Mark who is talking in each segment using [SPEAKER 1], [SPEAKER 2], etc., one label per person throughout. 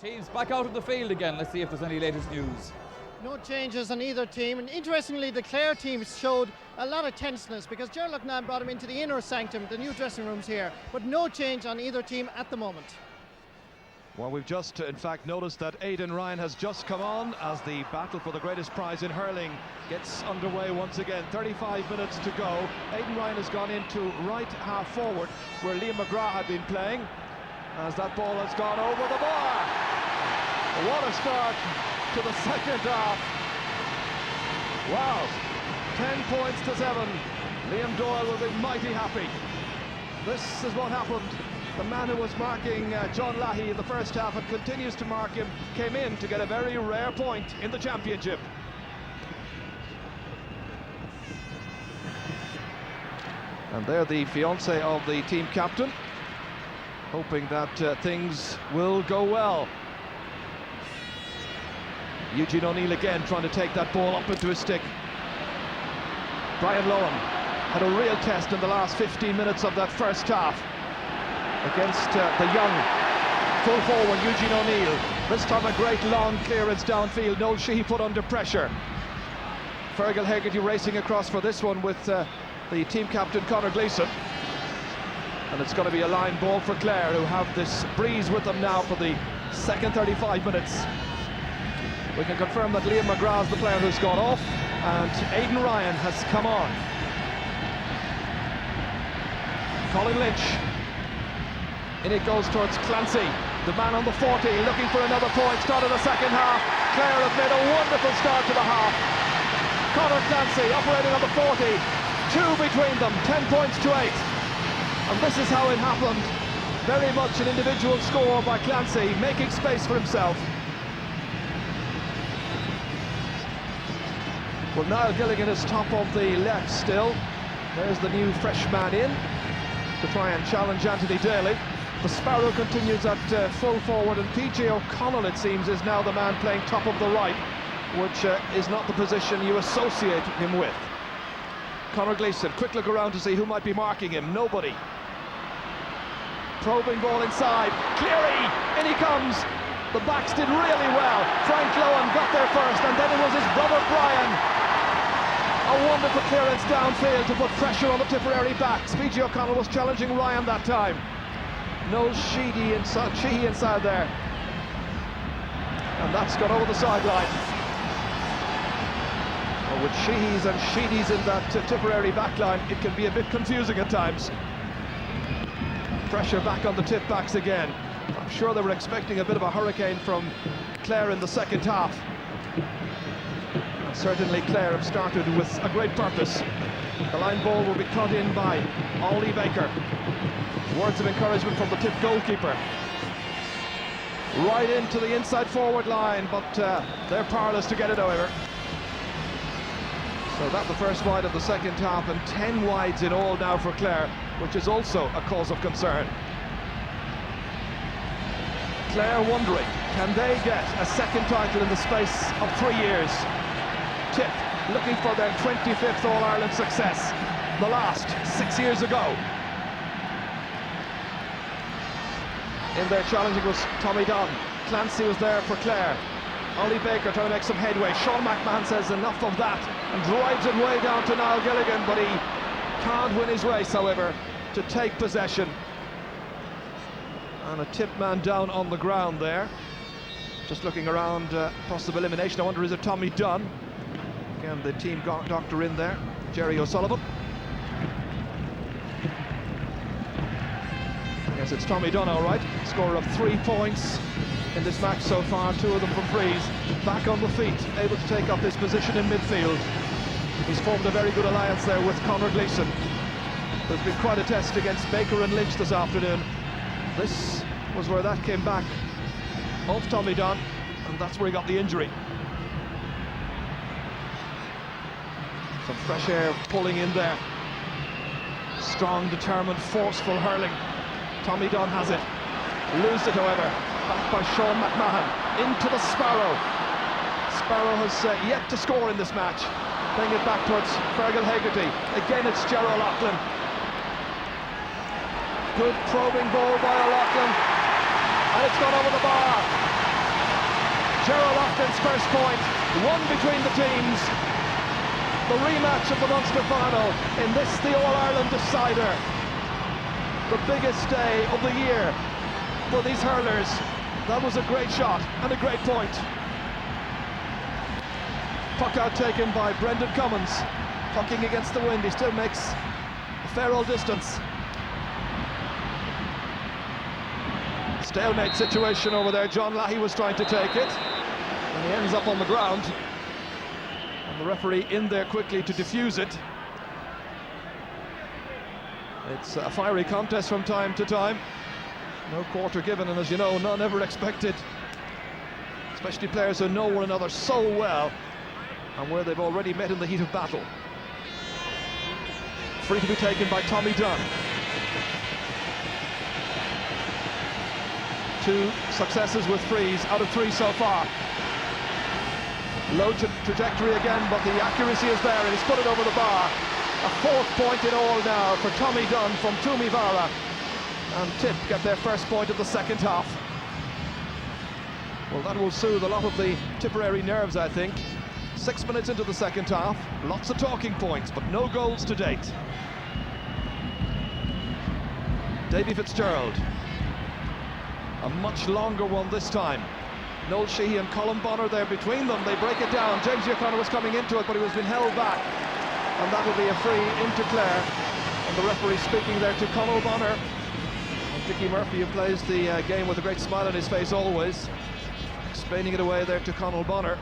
[SPEAKER 1] Teams back out of the field again. Let's see if there's any latest news.
[SPEAKER 2] No changes on either team, and interestingly the Clare team showed a lot of tenseness because Gerald Loughnane brought him into the inner sanctum, the new dressing rooms here, but no change on either team at the moment.
[SPEAKER 3] Well, we've just in fact noticed that Aidan Ryan has just come on as the battle for the greatest prize in hurling gets underway once again. 35 minutes to go. Aidan Ryan has gone into right half forward where Liam McGrath had been playing as that ball has gone over the bar. What a start to the second half. Wow, 10 points to 7. Liam Doyle will be mighty happy. This is what happened. The man who was marking John Lahey in the first half and continues to mark him came in to get a very rare point in the championship. And there the fiancé of the team captain, hoping that things will go well. Eugene O'Neill again trying to take that ball up into his stick. Brian Lohan had a real test in the last 15 minutes of that first half against the young full forward Eugene O'Neill. This time a great long clearance downfield. Noel Sheehy put under pressure. Fergal Hegarty racing across for this one with the team captain Conor Gleeson. And it's going to be a line ball for Clare, who have this breeze with them now for the second 35 minutes. We can confirm that Liam McGrath is the player who's gone off and Aidan Ryan has come on. Colin Lynch. In it goes towards Clancy, the man on the 40, looking for another point. Start of the second half. Clare have made a wonderful start to the half. Conor Clancy operating on the 40, 2 between them, 10 points to 8. And this is how it happened. Very much an individual score by Clancy, making space for himself. Well, Niall Gilligan is top of the left still. There's the new fresh man in to try and challenge Anthony Daly. The Sparrow continues at full forward, and PJ O'Connell, it seems, is now the man playing top of the right, which is not the position you associate him with. Conor Gleeson, quick look around to see who might be marking him. Nobody. Probing ball inside. Cleary, in he comes. The backs did really well. Frank Lohan got there first, and then it was his brother Brian. A wonderful clearance downfield to put pressure on the Tipperary backs. PJ O'Connell was challenging Ryan that time. No Sheehy inside there. And that's gone over the sideline. Well, with Sheehys and Sheedys in that Tipperary backline, it can be a bit confusing at times. Pressure back on the tip backs again. I'm sure they were expecting a bit of a hurricane from Clare in the second half. Certainly Clare have started with a great purpose. The line ball will be cut in by Ollie Baker. Words of encouragement from the tip goalkeeper. Right into the inside forward line, but they're powerless to get it, however. So that's the first wide of the second half, and 10 wides in all now for Clare, which is also a cause of concern. Clare wondering, can they get a second title in the space of 3 years? Tip looking for their 25th All-Ireland success, the last 6 years ago. In there challenging was Tommy Dunn. Clancy was there for Clare. Ollie Baker trying to make some headway. Sean McMahon says enough of that and drives it way down to Niall Gilligan, but he can't win his race, however, to take possession. And a tip man down on the ground there. Just looking around, possible elimination. I wonder, is it Tommy Dunn? Again, the team doctor in there, Jerry O'Sullivan. Yes, it's Tommy Dunn, all right. Scorer of 3 points in this match so far, 2 of them from frees. Back on the feet, able to take up his position in midfield. He's formed a very good alliance there with Conor Gleeson. There's been quite a test against Baker and Lynch this afternoon. This was where that came back off Tommy Dunn, and that's where he got the injury. Some fresh air pulling in there. Strong, determined, forceful hurling. Tommy Dunn has it. Lose it, however. Back by Sean McMahon. Into the Sparrow. Sparrow has yet to score in this match. Playing it back towards Fergal Hegarty. Again, it's Gerald O'Loughlin. Good probing ball by O'Loughlin. And it's gone over the bar. Gerald Auckland's first point, one between the teams. The rematch of the Munster final in this, the All-Ireland decider. The biggest day of the year for these hurlers. That was a great shot and a great point. Puck out taken by Brendan Cummins. Pucking against the wind, he still makes a fair old distance. Stalemate situation over there. John Lahey was trying to take it, and he ends up on the ground. And the referee in there quickly to defuse it. It's a fiery contest from time to time. No quarter given, and as you know, none ever expected. Especially players who know one another so well, and where they've already met in the heat of battle. Free to be taken by Tommy Dunn. 2 successes with frees out of 3 so far. Low trajectory again, but the accuracy is there, and he's put it over the bar. A 4th point in all now for Tommy Dunn from Toomevara. And Tip get their first point of the second half. Well, that will soothe a lot of the Tipperary nerves, I think. 6 minutes into the second half, lots of talking points, but no goals to date. Davy Fitzgerald. A much longer one this time. Noel Sheehy and Colin Bonner there between them. They break it down. James O'Connor was coming into it, but he was being held back. And that will be a free into Clare. And the referee speaking there to Conal Bonner. And Dickie Murphy, who plays the game with a great smile on his face always, explaining it away there to Conal Bonner,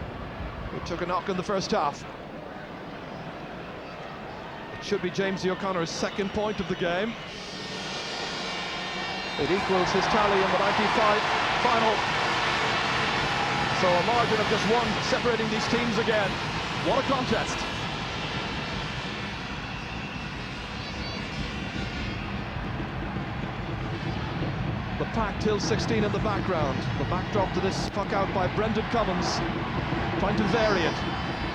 [SPEAKER 3] who took a knock in the first half. It should be James O'Connor's second point of the game. It equals his tally in the 95 final. So a margin of just 1 separating these teams again. What a contest. The packed Hill 16 in the background. The backdrop to this puck out by Brendan Cummins. Trying to vary it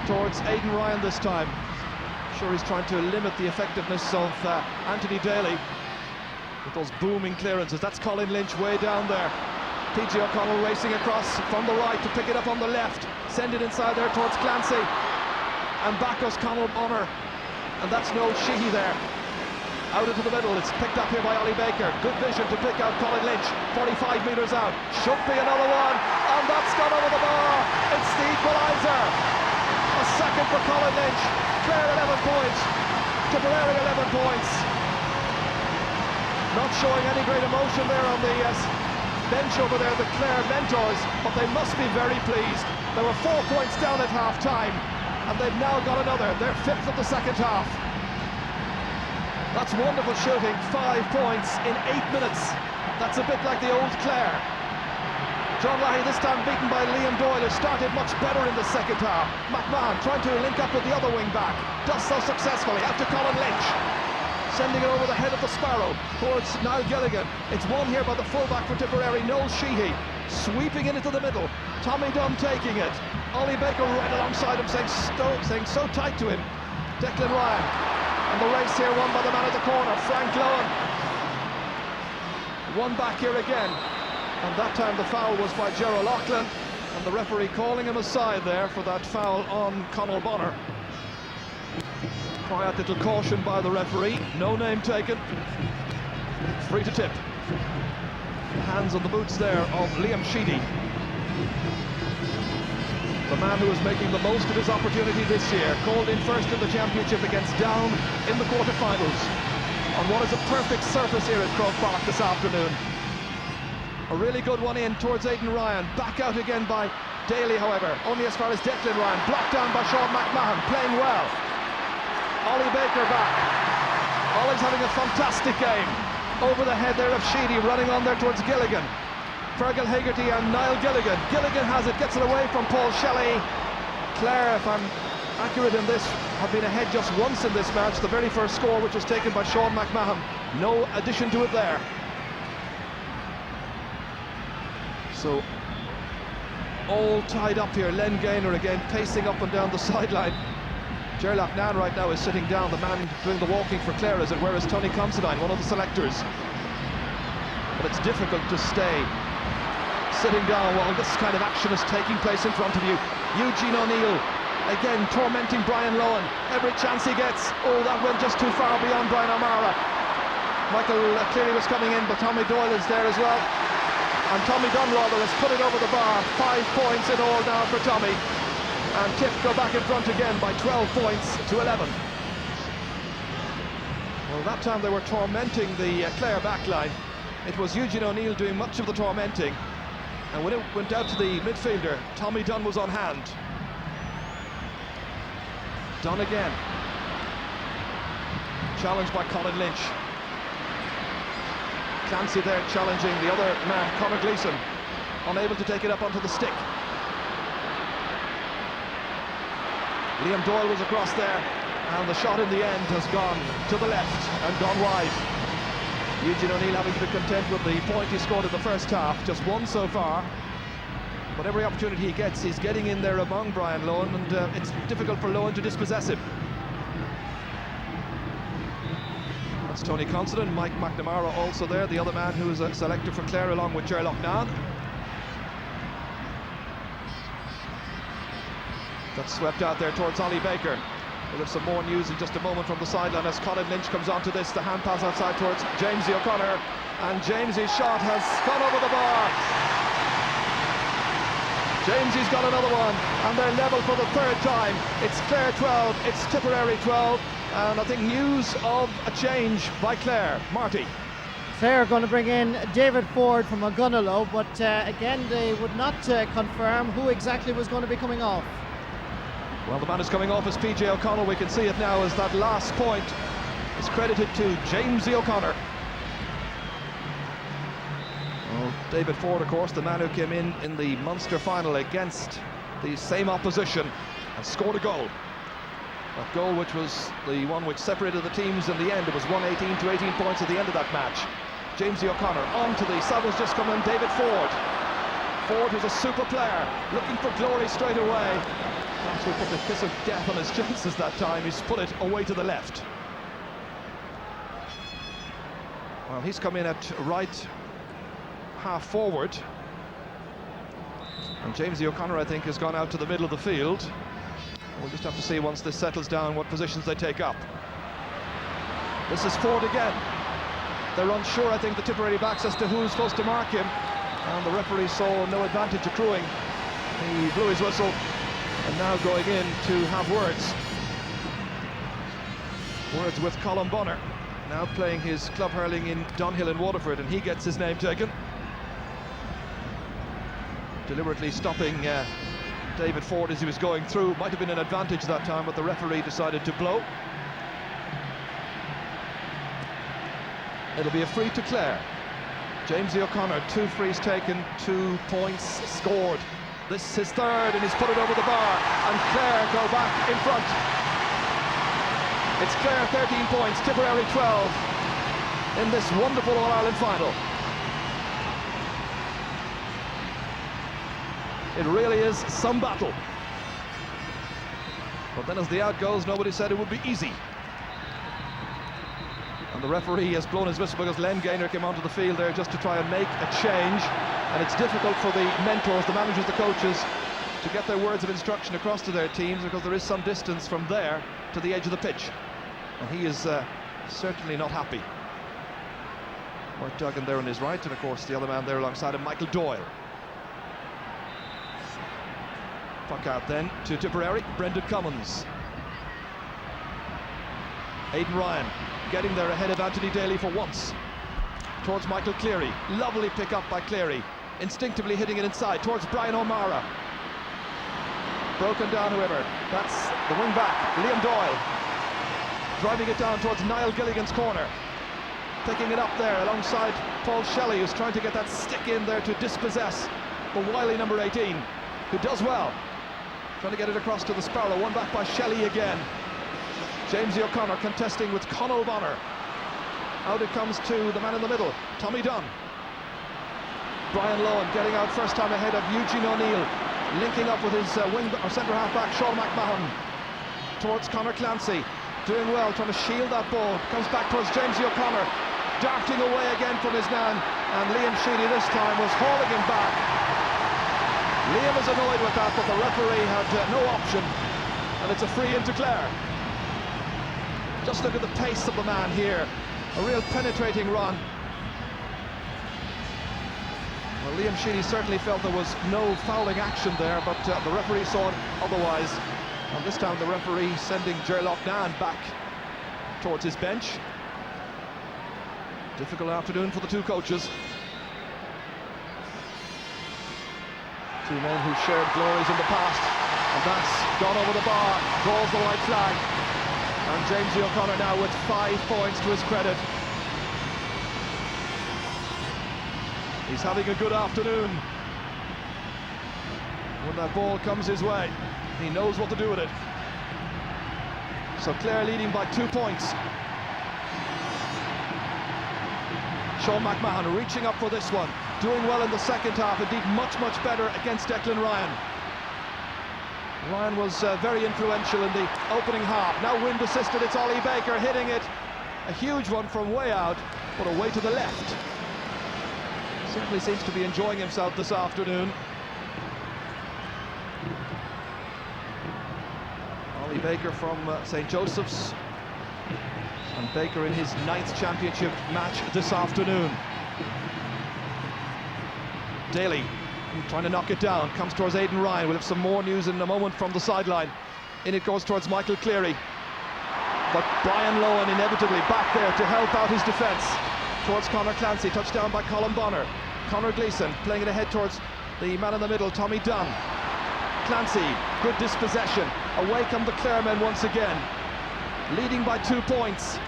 [SPEAKER 3] towards Aidan Ryan this time. Sure, he's trying to limit the effectiveness of Anthony Daly with those booming clearances. That's Colin Lynch way down there. PG O'Connell racing across from the right to pick it up on the left. Send it inside there towards Clancy. And back goes Conal Bonner. And that's Noel Sheehy there. Out into the middle, it's picked up here by Ollie Baker. Good vision to pick out Colin Lynch. 45 metres out. Should be another one. And that's gone over the bar. It's the equaliser. A second for Colin Lynch. Clare 11 points. Tipperary 11 points. Not showing any great emotion there on the bench over there, the Clare mentors, but they must be very pleased. There were 4 points down at half-time, and they've now got another. They're 5th of the second half. That's wonderful shooting. 5 points in 8 minutes. That's a bit like the old Clare. John Lahey this time beaten by Liam Doyle, who started much better in the second half. McMahon trying to link up with the other wing back. Does so successfully. Out to Colin Lynch. Sending it over the head of the Sparrow towards Niall Gilligan. It's won here by the fullback for Tipperary, Noel Sheehy. Sweeping it into the middle. Tommy Dunn taking it. Ollie Baker right alongside him, saying so tight to him. Declan Ryan. And the race here won by the man at the corner, Frank Lowen. One back here again. And that time the foul was by Gerald Auckland. And the referee calling him aside there for that foul on Conal Bonner. Quiet little caution by the referee, no name taken. Free to Tip. Hands on the boots there of Liam Sheedy. The man who is making the most of his opportunity this year, called in first in the championship against Down in the quarter-finals. On what is a perfect surface here at Croke Park this afternoon. A really good one in towards Aidan Ryan. Back out again by Daly, however. Only as far as Declan Ryan. Blocked down by Sean McMahon, playing well. Ollie Baker back. Ollie's having a fantastic game. Over the head there of Sheedy, running on there towards Gilligan. Fergal Hegarty and Niall Gilligan. Gilligan has it, gets it away from Paul Shelley. Clare, if I'm accurate in this, have been ahead just once in this match. The very first score, which was taken by Sean McMahon. No addition to it there. So, all tied up here. Len Gaynor again pacing up and down the sideline. Gerlach Nan right now is sitting down, the man doing the walking for Clare, as it were, is Tony Considine, one of the selectors. But it's difficult to stay sitting down while this kind of action is taking place in front of you. Eugene O'Neill again tormenting Brian Lohan. Every chance he gets. Oh, that went just too far beyond Brian O'Mara. Michael Cleary was coming in, but Tommy Doyle is there as well. And Tommy Dunrather has put it over the bar. 5 points in all now for Tommy. And Tip go back in front again by 12 points to 11. Well, that time they were tormenting the Clare backline. It was Eugene O'Neill doing much of the tormenting. And when it went out to the midfielder, Tommy Dunn was on hand. Dunn again. Challenged by Colin Lynch. Clancy there challenging the other man, Conor Gleeson, unable to take it up onto the stick. Liam Doyle was across there, and the shot in the end has gone to the left and gone wide. Eugene O'Neill having to be content with the point he scored in the first half, just one so far. But every opportunity he gets, he's getting in there among Brian Lohan, and it's difficult for Lohan to dispossess him. That's Tony Considine, Mike McNamara also there, the other man who is a selector for Clare along with Ger Loughnane. That's swept out there towards Ollie Baker. We'll have some more news in just a moment from the sideline as Colin Lynch comes onto this. The hand pass outside towards Jamesy O'Connor, and Jamesy's shot has gone over the bar. Jamesy's got another one, and they're level for the third time. It's Clare 12, it's Tipperary 12, and I think news of a change by Clare. Marty.
[SPEAKER 2] Clare are going to bring in David Ford from Ogonnelloe, but again they would not confirm who exactly was going to be coming off.
[SPEAKER 3] Well, the man who's coming off is PJ O'Connell. We can see it now as that last point is credited to Jamesy O'Connor. Well, David Ford, of course, the man who came in the Munster final against the same opposition and scored a goal. That goal which was the one which separated the teams in the end. It was 118 to 18 points at the end of that match. Jamesy O'Connor on to the sub has just come in, David Ford. Ford was a super player, looking for glory straight away. Actually put the kiss of death on his chances that time. He's put it away to the left. Well, he's come in at right half forward, and Jamesy O'Connor, I think, has gone out to the middle of the field. We'll just have to see once this settles down what positions they take up. This is Ford again. They're unsure, I think, the Tipperary backs as to who's supposed to mark him, and the referee saw no advantage accruing. He blew his whistle, and now going in to have words with Colin Bonner, now playing his club hurling in Dunhill in Waterford, and he gets his name taken. Deliberately stopping David Ford as he was going through. Might have been an advantage that time, but the referee decided to blow. It'll be a free to Clare. Jamesy O'Connor, 2 frees taken, 2 points scored. This is his third, and he's put it over the bar, and Clare go back in front. It's Clare 13 points, Tipperary 12 in this wonderful All-Ireland final. It really is some battle. But then as the out goes, nobody said it would be easy. And the referee has blown his whistle because Len Gaynor came onto the field there just to try and make a change. And it's difficult for the mentors, the managers, the coaches, to get their words of instruction across to their teams because there is some distance from there to the edge of the pitch. And he is certainly not happy. Mark Duggan there on his right, and of course the other man there alongside him, Michael Doyle. Puck out then to Tipperary, Brendan Cummins. Aidan Ryan getting there ahead of Anthony Daly for once. Towards Michael Cleary, lovely pick up by Cleary, instinctively hitting it inside towards Brian O'Mara. Broken down, however, that's the wing back, Liam Doyle, driving it down towards Niall Gilligan's corner, picking it up there alongside Paul Shelley, who's trying to get that stick in there to dispossess the wily number 18, who does well, trying to get it across to the Sparrow. One back by Shelley again. Jamesy O'Connor contesting with Conor Bonner. Out it comes to the man in the middle, Tommy Dunn. Brian Lohan getting out first time ahead of Eugene O'Neill, linking up with his centre half back Sean McMahon towards Conor Clancy, doing well, trying to shield that ball. Comes back towards Jamesy O'Connor, darting away again from his man, and Liam Sheedy this time was hauling him back. Liam is annoyed with that, but the referee had no option, and it's a free into Clare. Just look at the pace of the man here. A real penetrating run. Well, Liam Sheedy certainly felt there was no fouling action there, but the referee saw it otherwise. And this time the referee sending Ger Loughnane back towards his bench. Difficult afternoon for the two coaches. Two men who shared glories in the past, and that's gone over the bar, draws the white flag. And James O'Connor now with 5 points to his credit. He's having a good afternoon. When that ball comes his way, he knows what to do with it. So Clare leading by 2 points. Sean McMahon reaching up for this one, doing well in the second half, indeed much better against Declan Ryan. Ryan was very influential in the opening half. Now wind assisted, it's Ollie Baker hitting it. A huge one from way out, but away to the left. Simply seems to be enjoying himself this afternoon. Ollie Baker from St. Joseph's. And Baker in his 9th championship match this afternoon. Daly trying to knock it down, comes towards Aidan Ryan. We'll have some more news in a moment from the sideline. In it goes towards Michael Cleary. But Brian Lohan inevitably back there to help out his defence. Towards Conor Clancy, touchdown by Colin Bonner. Conor Gleeson playing it ahead towards the man in the middle, Tommy Dunn. Clancy, good dispossession. Away come the Clare men once again. Leading by 2 points.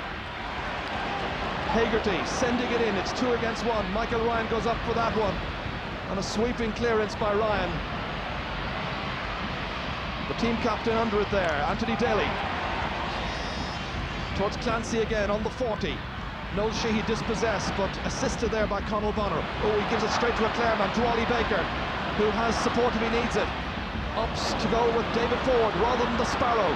[SPEAKER 3] Hagerty sending it in, it's 2 against 1. Michael Ryan goes up for that one. And a sweeping clearance by Ryan. The team captain under it there, Anthony Daly. Towards Clancy again on the 40. Noel Sheehy dispossessed, but assisted there by Conal Bonner. Oh, he gives it straight to a Clare man, to Ollie Baker, who has support if he needs it. Ups to go with David Ford rather than the Sparrow.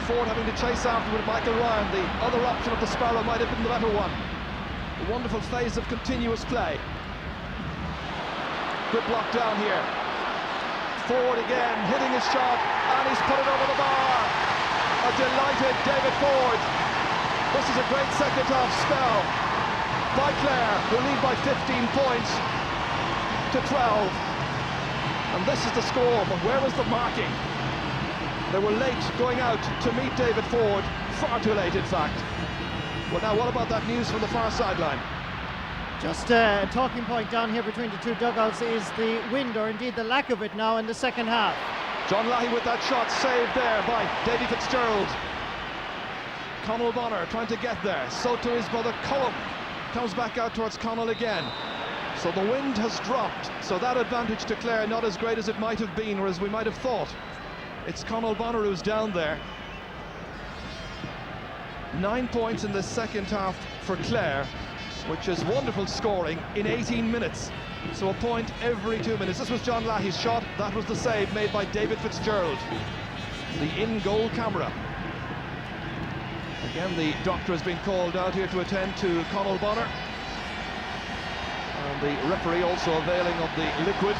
[SPEAKER 3] Ford having to chase after with Michael Ryan. The other option of the Sparrow might have been the better one. A wonderful phase of continuous play. Good block down here. Ford again, hitting his shot, and he's put it over the bar. A delighted David Ford. This is a great second half spell by Clare, who lead by 15 points to 12. And this is the score, but where was the marking? They were late going out to meet David Ford, far too late in fact. Well, now what about that news from the far sideline?
[SPEAKER 2] Just a talking point down here between the two dugouts is the wind, or indeed the lack of it now in the second half.
[SPEAKER 3] John Lahey with that shot saved there by Davy Fitzgerald. Conal Bonner trying to get there, so to his brother Cullum. Comes back out towards Conal again. So the wind has dropped, so that advantage to Clare not as great as it might have been, or as we might have thought. It's Conal Bonner who's down there. 9 points in the second half for Clare, which is wonderful scoring in 18 minutes. So a point every 2 minutes. This was John Lahey's shot, that was the save made by David Fitzgerald. The in-goal camera. Again, the doctor has been called out here to attend to Conal Bonner. And the referee also availing of the liquid.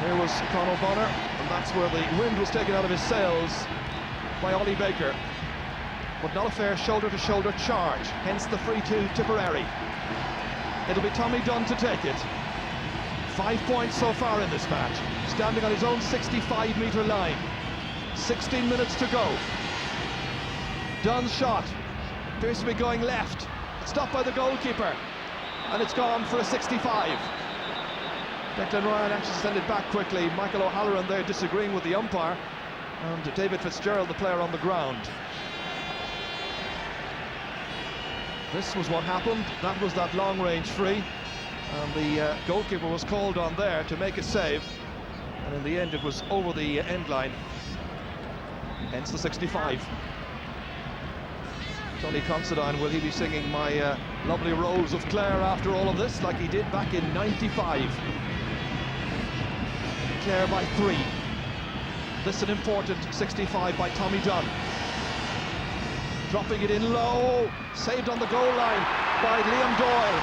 [SPEAKER 3] Here was Conal Bonner, and that's where the wind was taken out of his sails by Ollie Baker. But not a fair shoulder-to-shoulder charge, hence the free to Tipperary. It'll be Tommy Dunn to take it. 5 points so far in this match, standing on his own 65-metre line. 16 minutes to go. Dunn's shot appears to be going left. Stopped by the goalkeeper, and it's gone for a 65. Declan Ryan actually sent it back quickly. Michael O'Halloran there disagreeing with the umpire, and David Fitzgerald, the player on the ground. This was what happened. That was that long-range free, and the goalkeeper was called on there to make a save, and in the end it was over the end line, hence the 65. Tony Considine, will he be singing My Lovely Rose of Clare after all of this, like he did back in '95? Clare by 3. This an important 65 by Tommy Dunn. Dropping it in low, saved on the goal line by Liam Doyle.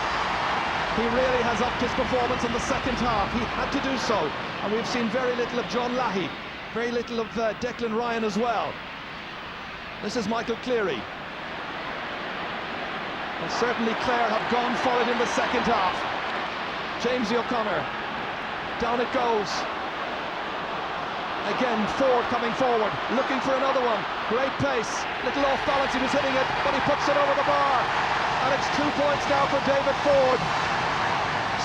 [SPEAKER 3] He really has upped his performance in the second half. He had to do so, and we've seen very little of John Lahey, very little of Declan Ryan as well. This is Michael Cleary. Well, certainly Clare have gone for it in the second half. James O'Connor, down it goes. Again, Ford coming forward, looking for another one. Great pace, little off balance, he was hitting it, but he puts it over the bar. And it's 2 points now for David Ford.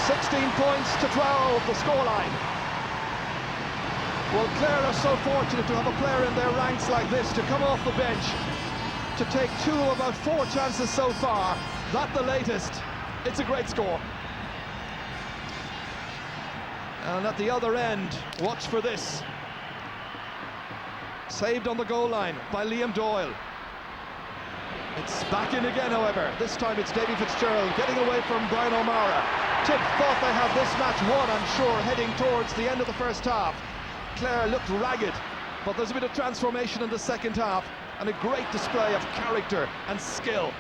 [SPEAKER 3] 16 points to 12, the scoreline. Well, Clare are so fortunate to have a player in their ranks like this, to come off the bench, to take 2 of about 4 chances so far. That the latest. It's a great score. And at the other end, watch for this. Saved on the goal line by Liam Doyle. It's back in again, however. This time it's Davy Fitzgerald getting away from Brian O'Mara. Tip thought they had this match won, I'm sure, heading towards the end of the first half. Clare looked ragged, but there's a bit of transformation in the second half, and a great display of character and skill.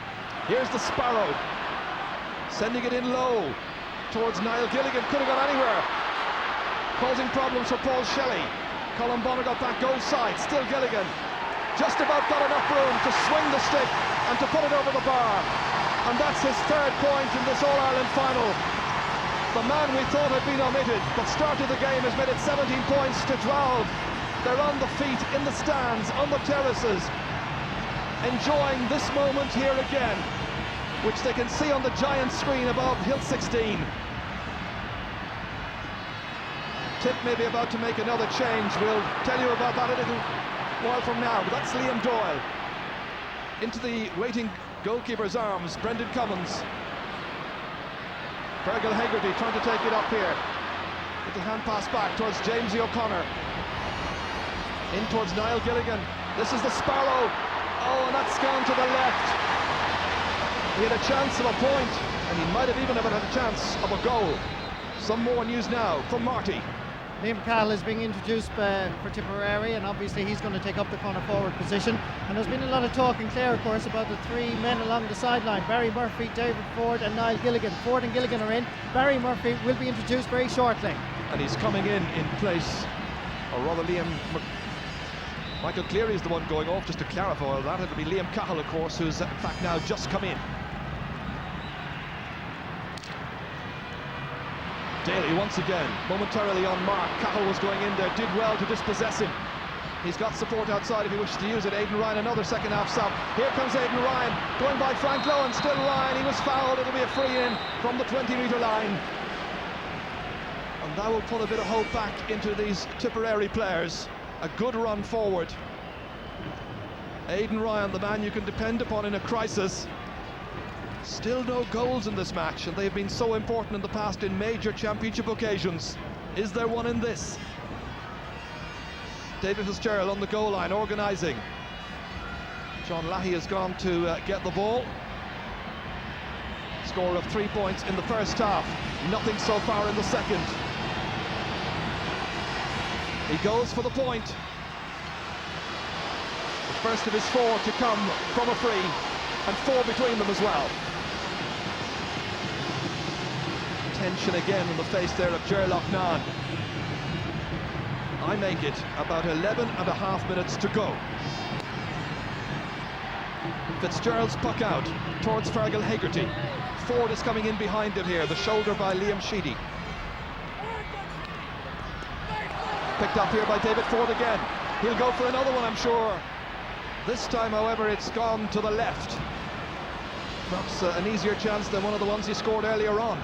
[SPEAKER 3] Here's the Sparrow, sending it in low towards Niall Gilligan. Could have gone anywhere, causing problems for Paul Shelley. Colin Bonner got back goal side, still Gilligan. Just about got enough room to swing the stick and to put it over the bar. And that's his 3rd point in this All-Ireland final. The man we thought had been omitted, but started the game, has made it 17 points to 12. They're on the feet, in the stands, on the terraces, enjoying this moment here again, which they can see on the giant screen above Hill 16. Tip may be about to make another change. We'll tell you about that a little while from now. But that's Liam Doyle. Into the waiting goalkeeper's arms, Brendan Cummins. Fergal Hegarty trying to take it up here. Little hand pass back towards James O'Connor. In towards Niall Gilligan. This is the Sparrow. Oh, and that's gone to the left. He had a chance of a point, and he might have even had a chance of a goal. Some more news now from Marty.
[SPEAKER 2] Liam Cahill is being introduced for Tipperary, and obviously he's going to take up the corner forward position. And there's been a lot of talk in Clare, of course, about the 3 men along the sideline: Barry Murphy, David Ford and Niall Gilligan. Ford and Gilligan are in. Barry Murphy will be introduced very shortly.
[SPEAKER 3] And he's coming in place, or rather Michael Cleary is the one going off, just to clarify all that. It'll be Liam Cahill, of course, who's in fact now just come in. Daly once again, momentarily on mark. Cahill was going in there, did well to dispossess him. He's got support outside if he wishes to use it. Aidan Ryan, another second half sub. Here comes Aidan Ryan, going by Frank Lowen, still Ryan. He was fouled, it'll be a free in from the 20-metre line. And that will put a bit of hope back into these Tipperary players. A good run forward. Aidan Ryan, the man you can depend upon in a crisis. Still no goals in this match, and they've been so important in the past in major championship occasions. Is there one in this? David Fitzgerald on the goal line, organising. John Lahey has gone to get the ball. Score of 3 points in the first half. Nothing so far in the second. He goes for the point. The first of his 4 to come from a free, and 4 between them as well. Tension again in the face there of Ger Loughnane. I make it about 11.5 minutes to go. Fitzgerald's puck out towards Fergal Hegarty. Ford is coming in behind him here, the shoulder by Liam Sheedy. Picked up here by David Ford again. He'll go for another one, I'm sure. This time, however, it's gone to the left. Perhaps an easier chance than one of the ones he scored earlier on.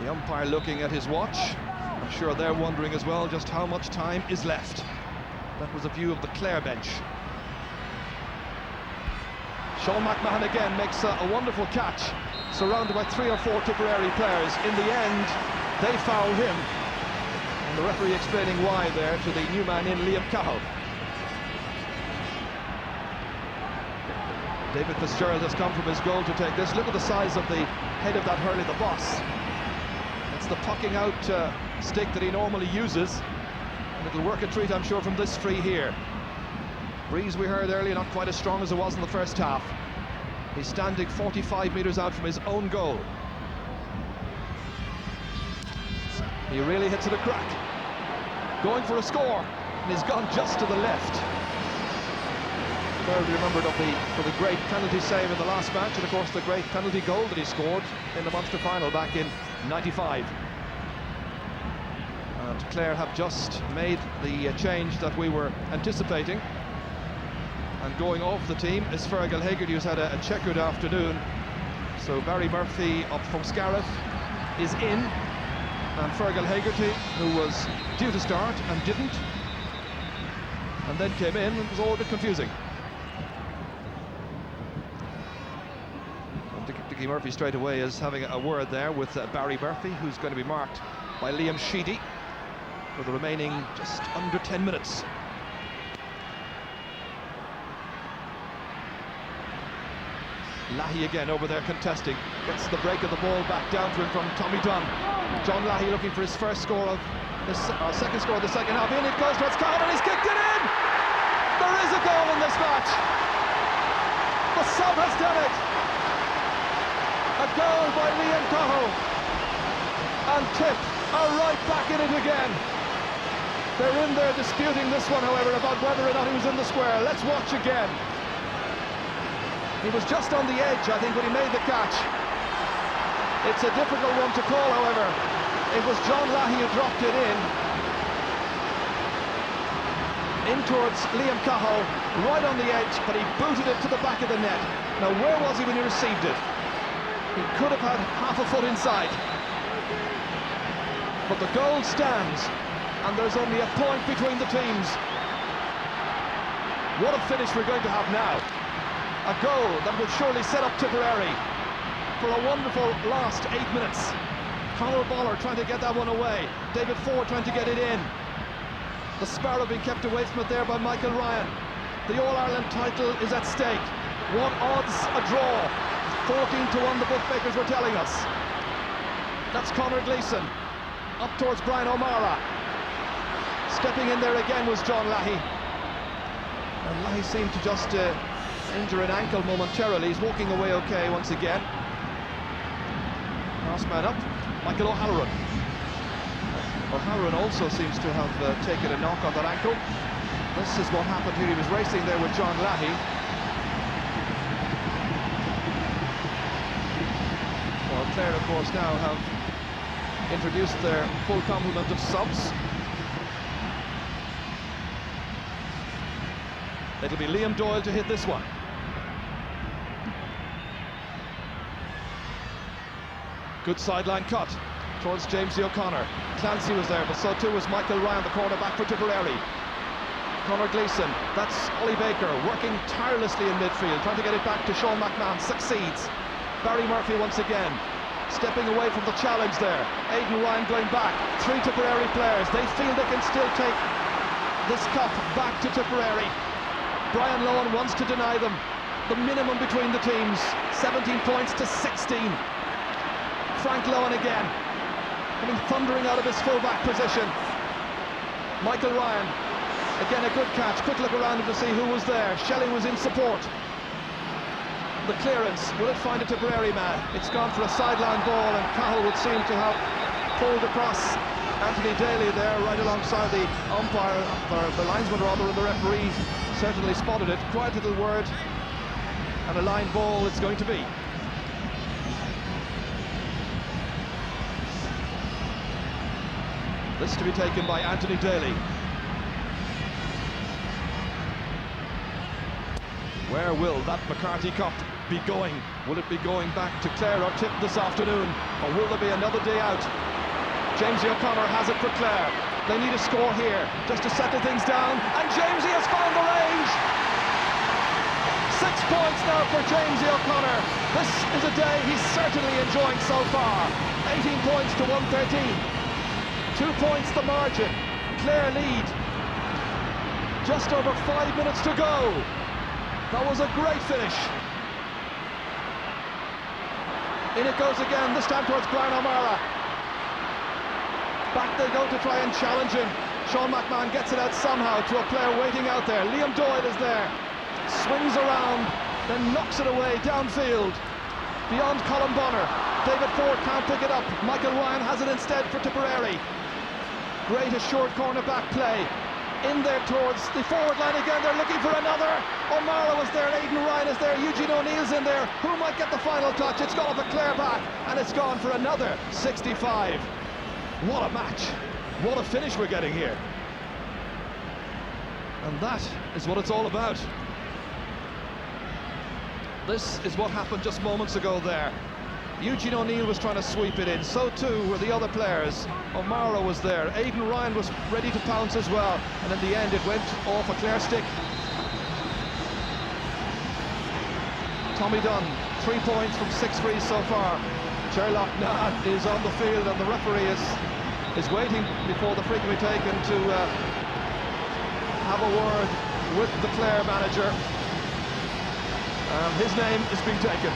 [SPEAKER 3] The umpire looking at his watch. I'm sure they're wondering as well just how much time is left. That was a view of the Clare bench. Sean McMahon again makes a wonderful catch, surrounded by 3 or 4 Tipperary players. In the end, they fouled him. And the referee explaining why there to the new man in, Liam Cahill. David Fitzgerald has come from his goal to take this. Look at the size of the head of that Hurley, the boss. It's the pucking out stick that he normally uses. And it'll work a treat, I'm sure, from this free here. Breeze, we heard earlier, not quite as strong as it was in the first half. He's standing 45 metres out from his own goal. He really hits it a crack. Going for a score, and he's gone just to the left. Well, remembered for the great penalty save in the last match, and of course the great penalty goal that he scored in the Munster final back in '95. And Clare have just made the change that we were anticipating. And going off the team is Fergal Hegarty, who's had a checkered afternoon. So Barry Murphy up from Scariff is in, and Fergal Hegarty, who was due to start and didn't, and then came in, and it was all a bit confusing. And Dickie Murphy straight away is having a word there with Barry Murphy, who's going to be marked by Liam Sheedy for the remaining just under 10 minutes. Lahey again over there contesting, gets the break of the ball back down to him from Tommy Dunn. John Lahey looking for his first score of the second score of the second half. In it goes towards Cahill, and he's kicked it in! There is a goal in this match! The sub has done it! A goal by Liam Cahill, and Tip are right back in it again. They're in there disputing this one, however, about whether or not he was in the square. Let's watch again. He was just on the edge, I think, when he made the catch. It's a difficult one to call, however. It was John Lahey who dropped it in towards Liam Cahill, right on the edge, but he booted it to the back of the net. Now, where was he when he received it? He could have had half a foot inside. But the goal stands, and there's only a point between the teams. What a finish we're going to have now. A goal that will surely set up Tipperary for a wonderful last 8 minutes. Conor Boller trying to get that one away. David Ford trying to get it in. The Sparrow being kept away from it there by Michael Ryan. The All-Ireland title is at stake. What odds a draw? 14-1 the bookmakers were telling us. That's Conor Gleeson. Up towards Brian O'Mara. Stepping in there again was John Lahey. And Lahey seemed to just injure an ankle momentarily. He's walking away okay once again. Last man up, Michael O'Halloran. O'Halloran also seems to have taken a knock on that ankle. This is what happened here. He was racing there with John Lahey. Well, Clare, of course, now have introduced their full complement of subs. It'll be Liam Doyle to hit this one. Good sideline cut towards Jamesy O'Connor. Clancy was there, but so too was Michael Ryan, the cornerback for Tipperary. Conor Gleeson, that's Ollie Baker, working tirelessly in midfield, trying to get it back to Sean McMahon, succeeds. Barry Murphy once again, stepping away from the challenge there. Aidan Ryan going back, 3 Tipperary players. They feel they can still take this cup back to Tipperary. Brian Lohan wants to deny them the minimum between the teams, 17 points to 16. Frank Lohan again, coming thundering out of his full-back position. Michael Ryan, again a good catch, quick look around him to see who was there. Shelley was in support. The clearance, will it find a Tipperary man? It's gone for a sideline ball, and Cahill would seem to have pulled across Anthony Daly there, right alongside the umpire, or the linesman rather, and the referee certainly spotted it. Quiet little word, and a line ball it's going to be. This to be taken by Anthony Daly. Where will that McCarthy Cup be going? Will it be going back to Clare or Tip this afternoon? Or will there be another day out? Jamesy O'Connor has it for Clare. They need a score here, just to settle things down. And Jamesy has found the range! 6 points now for Jamesy O'Connor. This is a day he's certainly enjoying so far. 18 points to 113. 2 points the margin. Clare lead. Just over 5 minutes to go. That was a great finish. In it goes again, this time towards Brian O'Mara. Back they go to try and challenge him. Sean McMahon gets it out somehow to a player waiting out there. Liam Doyle is there, swings around, then knocks it away downfield beyond Colin Bonner. David Ford can't pick it up. Michael Ryan has it instead for Tipperary. Great assured cornerback play. In there towards the forward line again, they're looking for another. O'Mara was there, Aidan Ryan is there, Eugene O'Neill's in there. Who might get the final touch? It's gone off a Clare back, and it's gone for another 65. What a match. What a finish we're getting here. And that is what it's all about. This is what happened just moments ago there. Eugene O'Neill was trying to sweep it in, so too were the other players. O'Mara was there, Aidan Ryan was ready to pounce as well, and in the end it went off a Clare stick. Tommy Dunn, 3 points from 6 frees so far. Sherlock Nahad is on the field, and the referee is waiting before the free can be taken to have a word with the Clare manager. His name is being taken.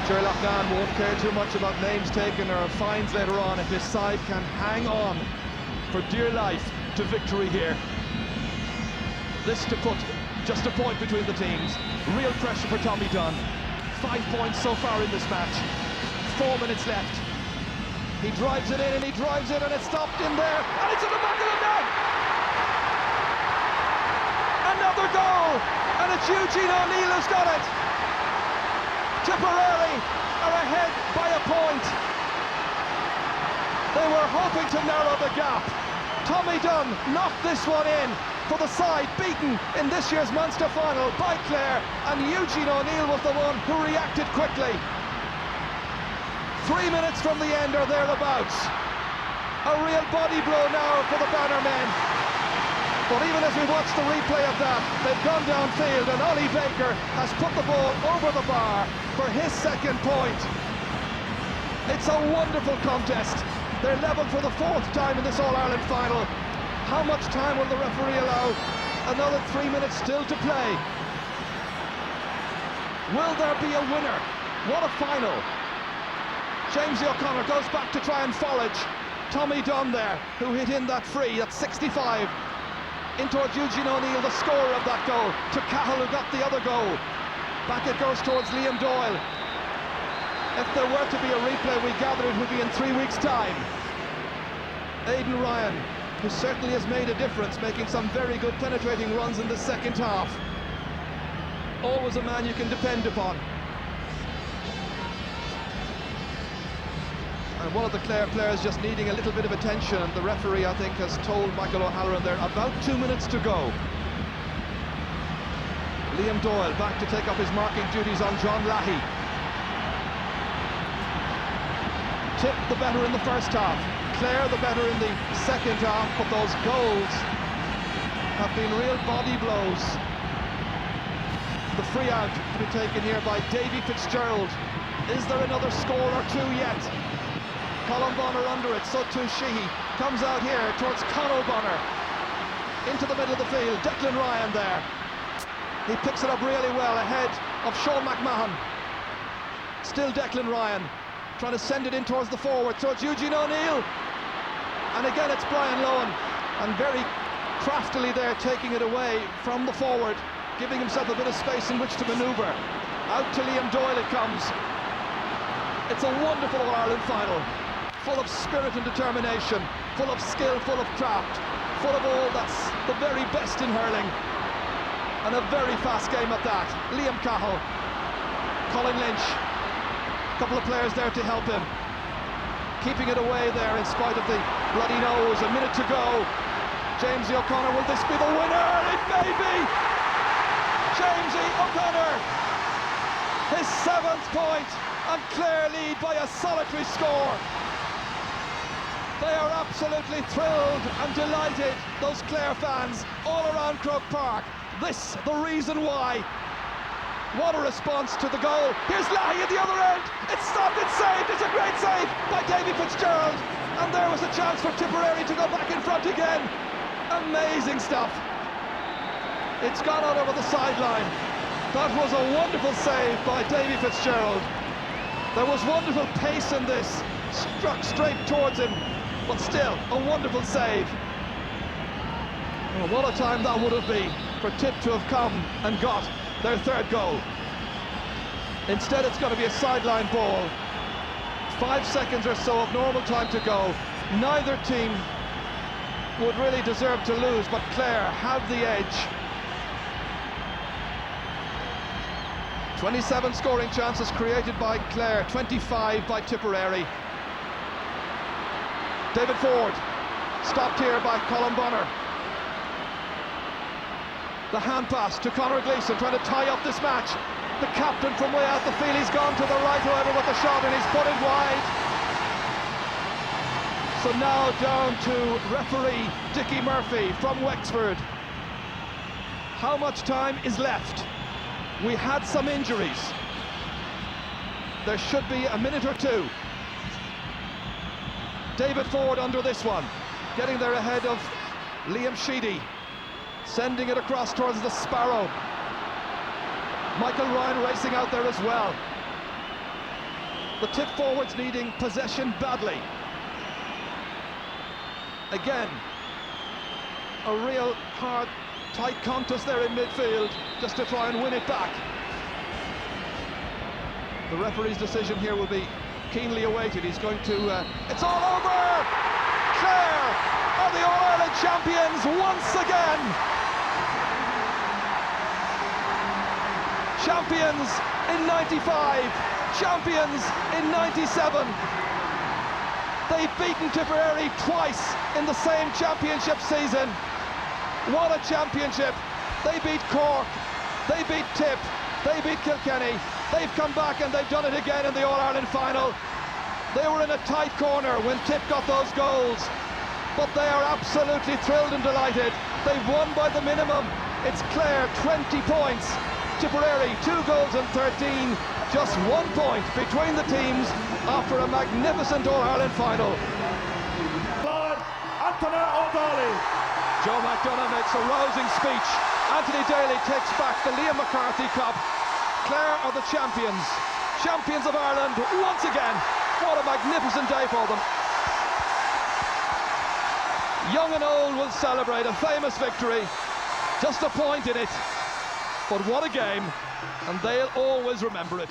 [SPEAKER 3] Sherlock Nahad won't care too much about names taken or fines later on if his side can hang on for dear life to victory here. This to put just a point between the teams. Real pressure for Tommy Dunn. 5 points so far in this match. 4 minutes left. He drives it in and he drives it, and it's stopped in there, and it's in the back of the net! Another goal, and it's Eugene O'Neill who's got it. Tipperary are ahead by a point. They were hoping to narrow the gap. Tommy Dunn knocked this one in for the side beaten in this year's Munster final by Clare, and Eugene O'Neill was the one who reacted quickly. 3 minutes from the end or thereabouts. A real body blow now for the Bannermen. But even as we watch the replay of that, they've gone downfield, and Ollie Baker has put the ball over the bar for his second point. It's a wonderful contest. They're level for the 4th time in this All-Ireland final. How much time will the referee allow? Another 3 minutes still to play. Will there be a winner? What a final. James O'Connor goes back to try and forage. Tommy Dunn there, who hit in that free at 65. In towards Eugene O'Neill, the scorer of that goal, to Cahill, who got the other goal. Back it goes towards Liam Doyle. If there were to be a replay, we gather it would be in 3 weeks' time. Aidan Ryan, who certainly has made a difference, making some very good penetrating runs in the second half. Always a man you can depend upon. And one of the Clare players just needing a little bit of attention, and the referee, I think, has told Michael O'Halloran there about 2 minutes to go. Liam Doyle back to take up his marking duties on John Lahey. Tip the better in the first half, Clare the better in the second half, but those goals have been real body blows. The free out to be taken here by Davy Fitzgerald. Is there another score or two yet? Colin Bonner under it, so too Sheehy. Comes out here towards Conor Bonner. Into the middle of the field, Declan Ryan there. He picks it up really well ahead of Sean McMahon. Still Declan Ryan, trying to send it in towards the forward, towards Eugene O'Neill. And again it's Brian Lohan, and very craftily there taking it away from the forward, giving himself a bit of space in which to manoeuvre. Out to Liam Doyle it comes. It's a wonderful All-Ireland final, full of spirit and determination, full of skill, full of craft, full of all that's the very best in hurling. And a very fast game at that. Liam Cahill, Colin Lynch, a couple of players there to help him. Keeping it away there in spite of the bloody nose. A minute to go. James O'Connor, will this be the winner? It may be! James O'Connor, his 7th point, and Clare lead by a solitary score. They are absolutely thrilled and delighted, those Clare fans all around Croke Park. This the reason why. What a response to the goal. Here's Lahey at the other end. It's stopped, it's saved. It's a great save by Davy Fitzgerald. And there was a chance for Tipperary to go back in front again. Amazing stuff. It's gone out over the sideline. That was a wonderful save by Davy Fitzgerald. There was wonderful pace in this, struck straight towards him, but still a wonderful save. Oh, what a time that would have been for Tip to have come and got their third goal. Instead it's going to be a sideline ball. 5 seconds or so of normal time to go. Neither team would really deserve to lose, but Clare have the edge. 27 scoring chances created by Clare, 25 by Tipperary. David Ford stopped here by Colin Bonner. The hand pass to Conor Gleeson, trying to tie up this match. The captain from way out the field, he's gone to the right, however, with the shot, and he's put it wide. So now down to referee Dickie Murphy from Wexford. How much time is left? We had some injuries. There should be a minute or two. David Ford under this one, getting there ahead of Liam Sheedy, sending it across towards the Sparrow. Michael Ryan racing out there as well. The Tip forwards needing possession badly. Again, a real hard, tight contest there in midfield, just to try and win it back. The referee's decision here will be keenly awaited. He's going to... it's all over! Clare are the All-Ireland champions once again! Champions in 95, champions in 97. They've beaten Tipperary twice in the same championship season. What a championship! They beat Cork, they beat Tip, they beat Kilkenny. They've come back and they've done it again in the All-Ireland final. They were in a tight corner when Tip got those goals, but they are absolutely thrilled and delighted. They've won by the minimum. It's Clare 20 points, Tipperary 2 goals and 13, just 1 point between the teams after a magnificent All-Ireland final.
[SPEAKER 4] Anthony O'Daly.
[SPEAKER 3] Joe McDonagh makes a rousing speech. Anthony Daly takes back the Liam McCarthy Cup. Clare are the champions, champions of Ireland once again. What a magnificent day for them. Young and old will celebrate a famous victory. Just a point in it. But what a game, and they'll always remember it.